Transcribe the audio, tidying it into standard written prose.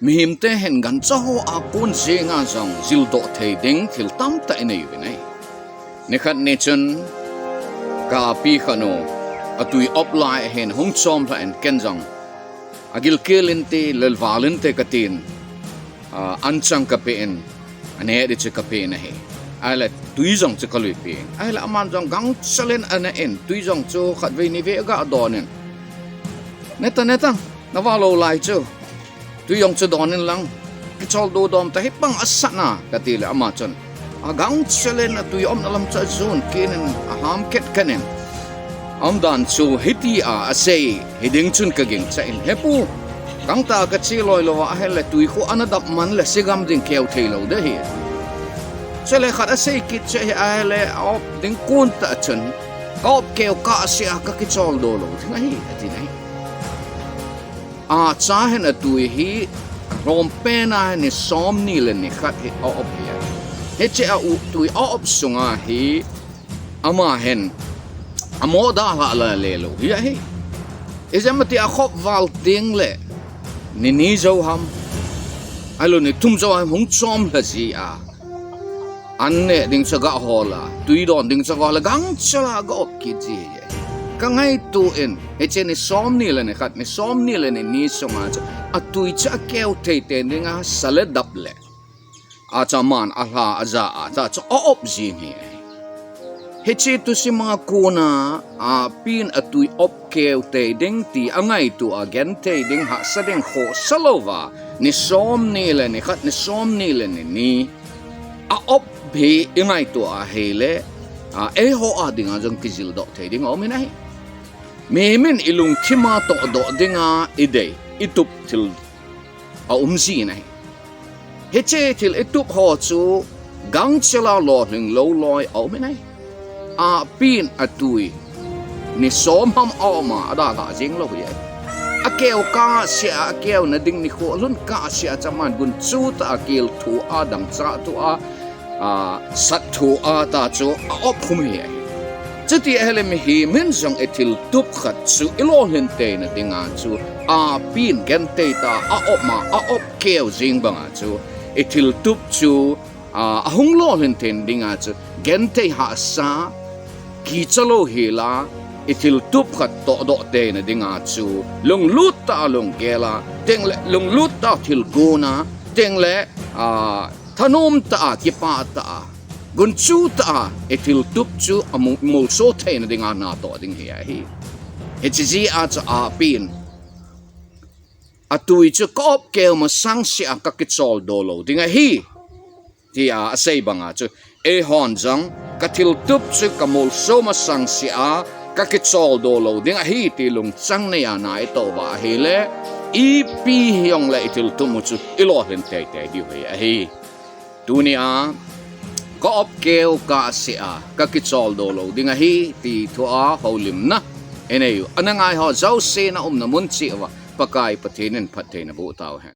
mihim te hen gan chaho a kun zenga jong zildo thei ding thil tam ta nei ve nei ne khat ne chun ka pi khano atui oplai hen hung chom la en ken jong agil kelin te lelwalin te katin anchang ka pen ane de che ka pe na he ala tui jong che kalui pe ala aman jong gang chalen ana en tui jong chu khat ve ni ve ga donen neta na wa lo lai chu tui jong chu donen lang KAKICHOLDO dom ta hipang asana katila ama chon gang chalen tui om na lam cha zon kenen aham ket kanen am dan chu hiti a sei hiding chun ka ging cha in hepu kang ta ka chi loi lo wa hele tui khu anadap man le sigam ding keu thelo de hi chele khat a sei kit che hele op ding kun ta chun OPKEO KAHSE KAKICHOLDO lo ngai ati nai a cha hen atui hi rom pena ni som ni le ni khat hi op hi he che a u tui op sunga hi ama hen amoda ha la le lo hi izamati a khop wal ding le ni zo ham alo ni tum zo ham hung chom la ji a anne ding chaga hola tui don ding chaga la gang chala ga op ki ji ka ngai tu en he che ni som ni le ne khat ni som ni le ni soma cha a tui cha keu teitei dinga sale dap le a cha man a ha aza a cha op ji ni he che tu si mga kuna Ahpin atui OPKEO te ding ti angai tu again te ding ha sa ding kho salova ni som ni le ni khat ni som ni le ni a op bi ingai tu a hele e ho a ding a jong kizil do te ding o minai me min ilung thima to do dinga idei itup til a umzi nai he che til itup ho chu gang chela lo ling lo loi o minai Ahpin atui ni som ham oma ada ga jing lo ye akeo KAHSE akeo na ding ni kho lun KAHSE chaman gunchutah akil thu adang cha tu sat thu ta chu op khum ye chati hele mi hi min jong etil tup khat chu Lolhinna te na dinga chu Ahpin gen te ta op ma OPKEO jing banga chu etil tup chu hung Lolhinna ten dinga chu gen te ha sa ki chalo hila itil tup khat to do te na dinga chu lung lut ta lung gela teng le lung lut ta thil gona teng le thanom ta ki pa ta gunchutah itil tup chu kamolso te na dinga na to ding hi hji a cha Ahpin atui chu OPKEO ma sang sia KAKICHOLDO lo dinga hi ti a sei banga chu e hon jang katil tup chu kamolso ma sang sia KAKICHOLDO lo ding a hi ti lung chang ne ya na to wa hele i pi hiong la itil tu mu chu Lolhinna te di hi tunia ko OPKEO KAHSE KAKICHOLDO lo ding a hi ti thua holim na eneu anangai ho zau se na na mun chi wa pakai pathinen phathe na bu taw he